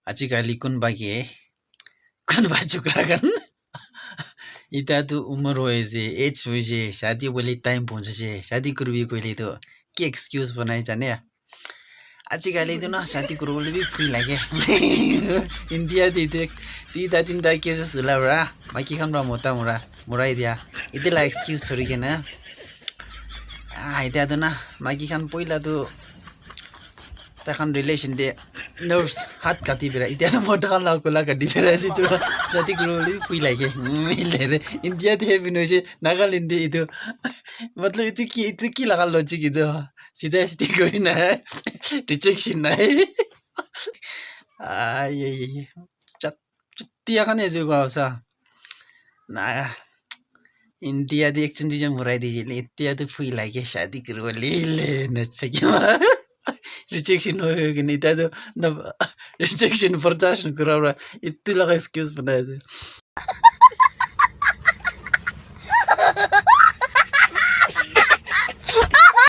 आजिकली कुन बाकी है कुन बाचुकरा गन इता तो उम्र होए से एज होए से शादी बोले टाइम पहुंच से शादी करबी कोइले तो के एक्सक्यूज बनाए जाने आजिकली तो ना शादी करबले भी फ्री लागे इंडिया दे तीता तीनटा केसेस लाब्रा माइकी खानब्रा मोटा मोरा मोरा इदिया इदिला एक्सक्यूज थोड़ी के ना इता तो ना माइकी खान पहिला तो तखन रिलेशन दे नर्व्स हात काटी बेरा इता मोटा खान लाको ला काटी बेरा से तो शादी करबले भी फ्री लागे मिले इंडिया दे बिनो से नागालैंड दे इतो मतलब इतो की लगा लॉजिक इतो सीधा सीधी कोई ना है रिजेक्शन ना है ये चुत्तिया खाने जो गावसा ना इंडिया दे एक चंदी जंग मुराई दीजिए ले इत्तिया तो फ्री लागे शादी करबले ले नच्चा क्या रिजेक्शन हो कि नहीं था तो न रिजेक्शन बर्दाश्त करा रहा इतने लगा एक्सक्यूज बनाए थे